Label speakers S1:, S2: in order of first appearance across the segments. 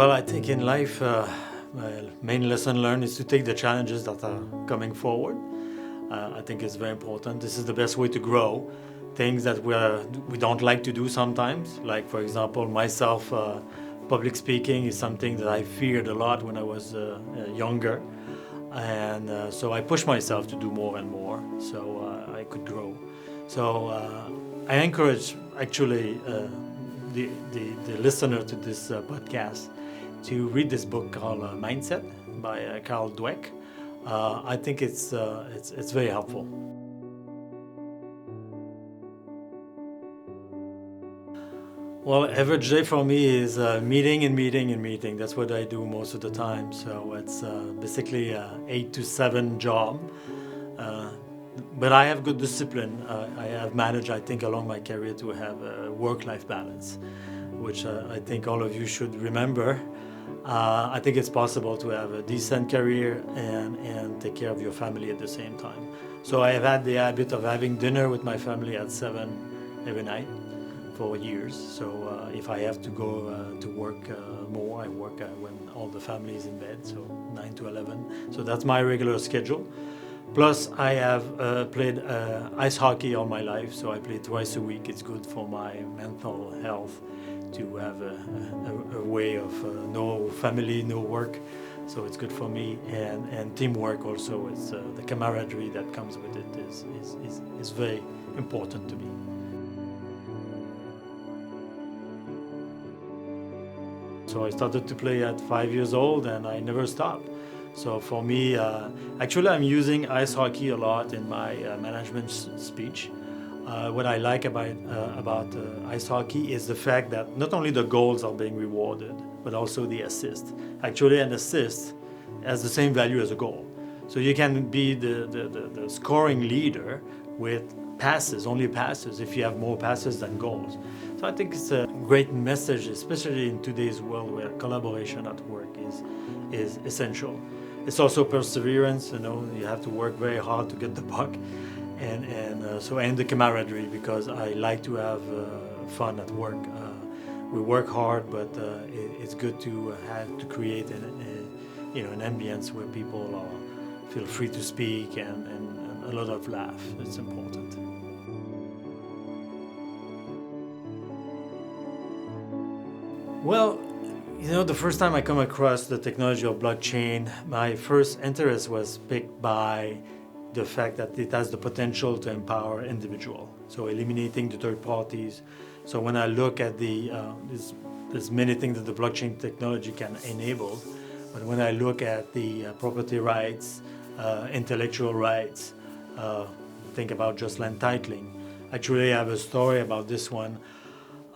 S1: Well, I think in life, my main lesson learned is to take the challenges that are coming forward. I think it's very important. This is the best way to grow. Things that we don't like to do sometimes, like for example, myself, public speaking is something that I feared a lot when I was younger. And so I pushed myself to do more and more so I could grow. So I encourage actually the listener to this podcast to read this book called Mindset by Carl Dweck. I think it's very helpful. Well, average day for me is meeting and meeting and meeting. That's what I do most of the time. So it's basically an 8 to 7 job. But I have good discipline. I have managed, I think, along my career to have a work-life balance, which I think all of you should remember. I think it's possible to have a decent career and take care of your family at the same time. So I have had the habit of having dinner with my family at 7 every night for years. So if I have to go to work more, I work when all the family is in bed, so 9 to 11. So that's my regular schedule. Plus, I have played ice hockey all my life, so I play twice a week. It's good for my mental health to have a way of no family, no work. So it's good for me, and teamwork also. It's the camaraderie that comes with it is very important to me. So I started to play at 5 years old, and I never stopped. So for me, actually, I'm using ice hockey a lot in my management speech. What I like about ice hockey is the fact that not only the goals are being rewarded, but also the assist. Actually, an assist has the same value as a goal. So you can be the scoring leader with passes, only passes, if you have more passes than goals. So I think it's a great message, especially in today's world where collaboration at work is essential. It's also perseverance, you have to work very hard to get the puck. And the camaraderie, because I like to have fun at work. We work hard, but it's good to create an ambience where people feel free to speak and a lot of laugh. It's important. Well, the first time I come across the technology of blockchain, my first interest was piqued by the fact that it has the potential to empower individuals, so eliminating the third parties. So when I look at there's many things that the blockchain technology can enable, but when I look at the property rights, intellectual rights, think about just land titling. Actually, I have a story about this one.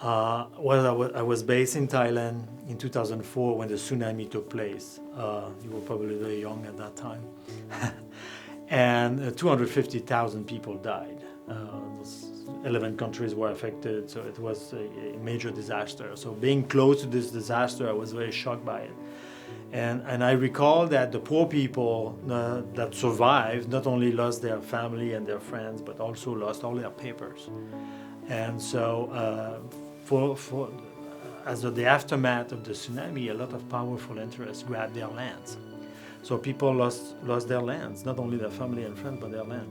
S1: I was based in Thailand in 2004 when the tsunami took place. You were probably very young at that time. And 250,000 people died. 11 countries were affected, so it was a major disaster. So being close to this disaster, I was very shocked by it. And I recall that the poor people that survived not only lost their family and their friends, but also lost all their papers. And so as the aftermath of the tsunami, a lot of powerful interests grabbed their lands. So people lost their lands, not only their family and friends, but their land.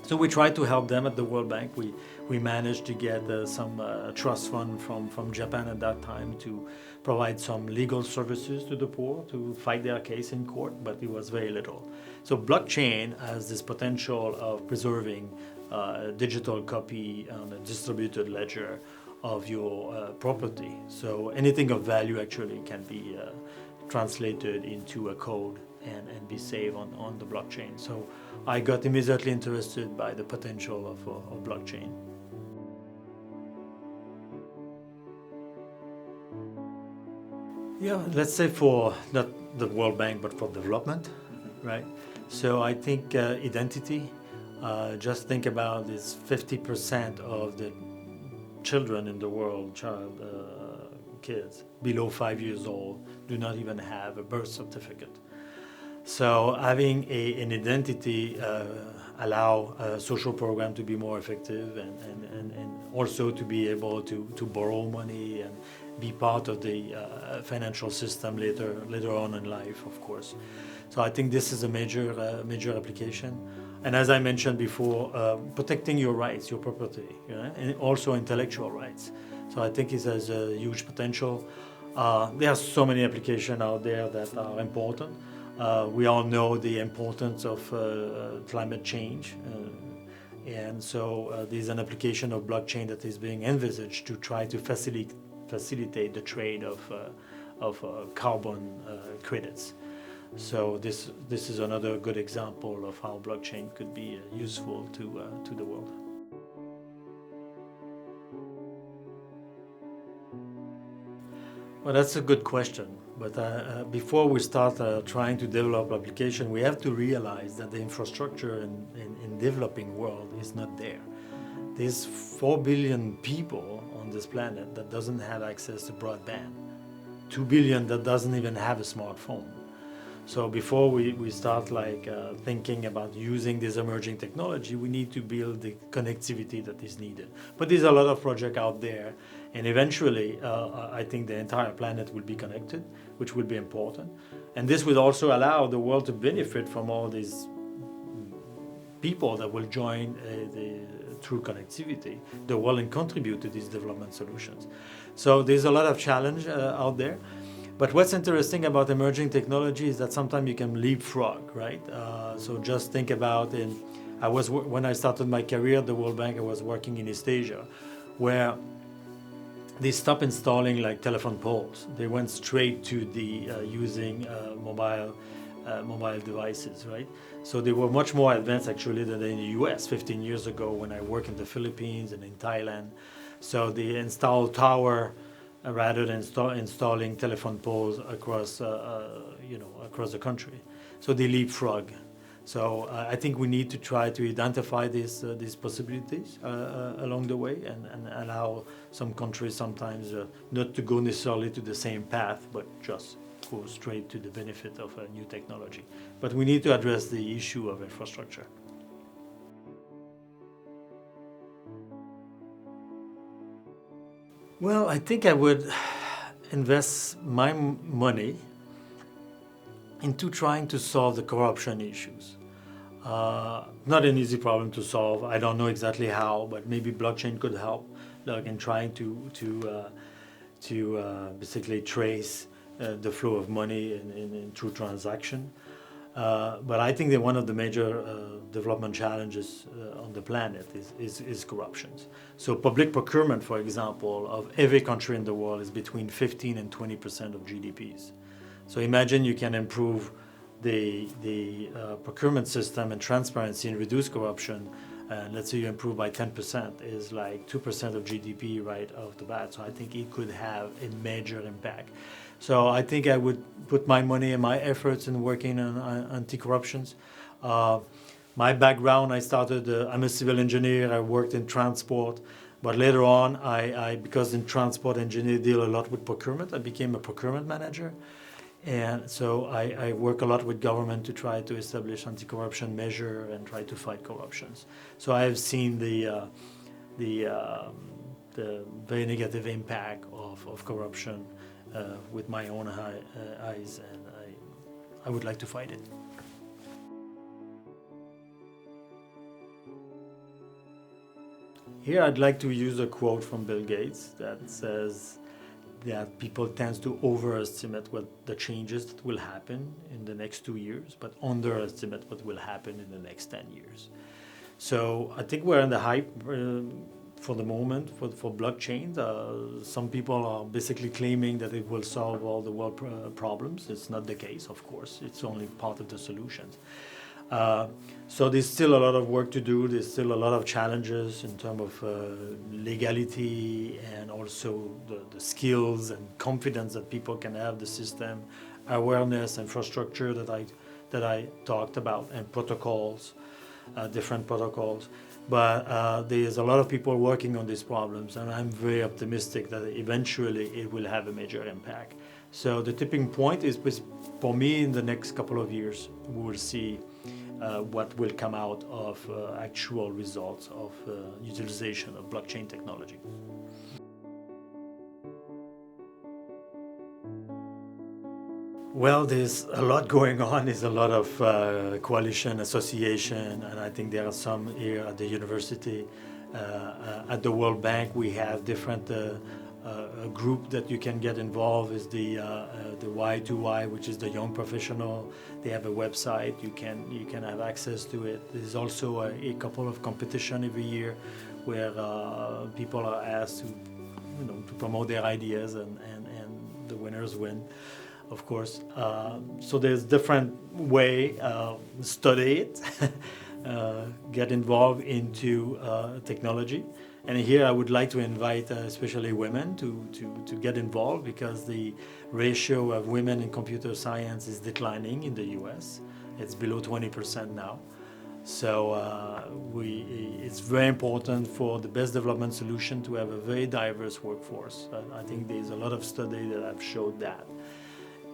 S1: So we tried to help them at the World Bank. We managed to get some trust fund from Japan at that time to provide some legal services to the poor to fight their case in court, but it was very little. So blockchain has this potential of preserving a digital copy on a distributed ledger of your property. So anything of value actually can be translated into a code and be saved on the blockchain. So I got immediately interested by the potential of blockchain. Yeah, let's say for not the World Bank, but for development, right? So I think identity, just think about this 50% of the children in the world, kids below 5 years old, do not even have a birth certificate. So having an identity allow a social program to be more effective and also to be able to borrow money be part of the financial system later on in life, of course. So I think this is a major application. And as I mentioned before, protecting your rights, your property, and also intellectual rights. So I think it has a huge potential. There are so many applications out there that are important. We all know the importance of climate change. And so there's an application of blockchain that is being envisaged to try to facilitate the trade of carbon credits. So this is another good example of how blockchain could be useful to the world. Well, that's a good question. But before we start trying to develop application, we have to realize that the infrastructure in developing world is not there. There's 4 billion people on this planet that doesn't have access to broadband. 2 billion that doesn't even have a smartphone. So before we start thinking about using this emerging technology, we need to build the connectivity that is needed. But there's a lot of projects out there, and eventually I think the entire planet will be connected, which will be important. And this will also allow the world to benefit from all these people that will join through connectivity, the world, and contribute to these development solutions. So there's a lot of challenge out there. But what's interesting about emerging technology is that sometimes you can leapfrog, right? So just think about when I started my career at the World Bank, I was working in East Asia, where they stopped installing telephone poles. They went straight to the using mobile devices, right? So they were much more advanced actually than in the US 15 years ago when I worked in the Philippines and in Thailand. So they installed tower rather than installing telephone poles across the country. So they leapfrog. So I think we need to try to identify these possibilities along the way and allow some countries sometimes not to go necessarily to the same path, but just go straight to the benefit of a new technology. But we need to address the issue of infrastructure. Well, I think I would invest my money into trying to solve the corruption issues. Not an easy problem to solve. I don't know exactly how, but maybe blockchain could help, in trying to basically trace the flow of money in through transaction. But I think that one of the major development challenges on the planet is corruption. So public procurement, for example, of every country in the world is between 15 and 20% of GDPs. So imagine you can improve the procurement system and transparency and reduce corruption. Let's say you improve by 10%, is like 2% of GDP right off the bat. So I think it could have a major impact. So I think I would put my money and my efforts in working on anti-corruptions. My background, I'm a civil engineer, I worked in transport, but later on, because in transport engineer deal a lot with procurement, I became a procurement manager. And so I work a lot with government to try to establish anti-corruption measure and try to fight corruptions. So I have seen the very negative impact of corruption with my own eyes, and I would like to fight it. Here I'd like to use a quote from Bill Gates that says that people tend to overestimate what the changes that will happen in the next 2 years, but underestimate what will happen in the next 10 years. So I think we're in the hype for the moment for blockchain. Some people are basically claiming that it will solve all the world problems. It's not the case, of course. It's only part of the solutions. So there's still a lot of work to do. There's still a lot of challenges in terms of legality and also the skills and confidence that people can have the system, awareness, infrastructure that I talked about, and protocols, different protocols. But there's a lot of people working on these problems, and I'm very optimistic that eventually it will have a major impact. So the tipping point is, for me, in the next couple of years, we will see what will come out of actual results of utilization of blockchain technology. Well, there's a lot going on. There's a lot of coalition, association, and I think there are some here at the university. At the World Bank, we have different group that you can get involved. Is the Y2Y, which is the young professional. They have a website. You can have access to it. There's also a couple of competition every year where people are asked to promote their ideas, and the winners win, of course. So there's different way study it, get involved into technology. And here I would like to invite especially women to get involved, because the ratio of women in computer science is declining in the US. It's below 20% now. So it's very important for the best development solution to have a very diverse workforce. I think there's a lot of study that have showed that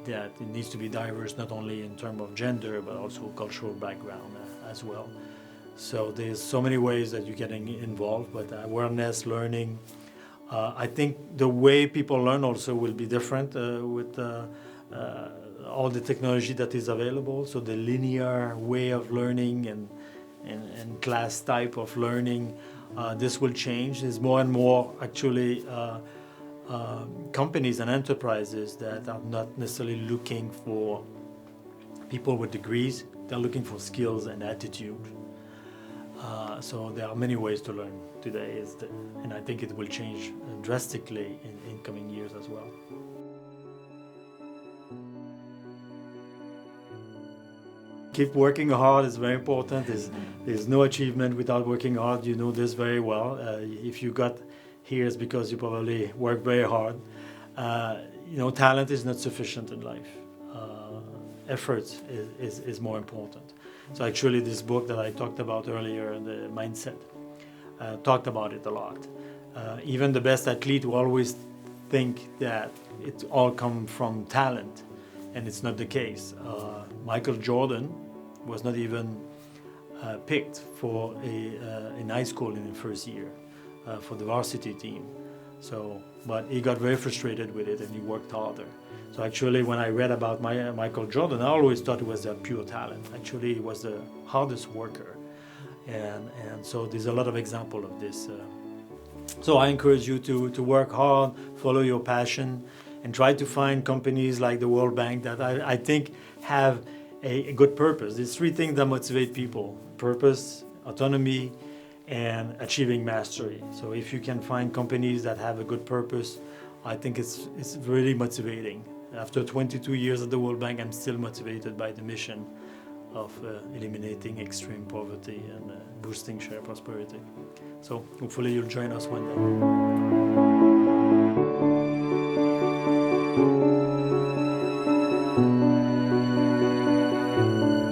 S1: it needs to be diverse, not only in terms of gender, but also cultural background as well. So there's so many ways that you get involved, but awareness, learning. I think the way people learn also will be different with all the technology that is available. So the linear way of learning and class type of learning, this will change. There's more and more actually companies and enterprises that are not necessarily looking for people with degrees. They're looking for skills and attitude. So there are many ways to learn today, and I think it will change drastically in coming years as well. Keep working hard is very important. There's no achievement without working hard. You know this very well. If you got here, it's because you probably work very hard. Talent is not sufficient in life. Effort is more important. So actually this book that I talked about earlier, the mindset, talked about it a lot. Even the best athlete will always think that it all comes from talent, and it's not the case. Michael Jordan was not even picked for in high school in the first year for the varsity team. But he got very frustrated with it, and he worked harder. So actually, when I read about Michael Jordan, I always thought it was a pure talent. Actually, he was the hardest worker, and so there's a lot of example of this. So I encourage you to work hard, follow your passion, and try to find companies like the World Bank that I think have a good purpose. There's three things that motivate people: purpose, autonomy, and achieving mastery. So if you can find companies that have a good purpose, I think it's really motivating. After 22 years at the World Bank, I'm still motivated by the mission of eliminating extreme poverty and boosting shared prosperity. So hopefully you'll join us one day.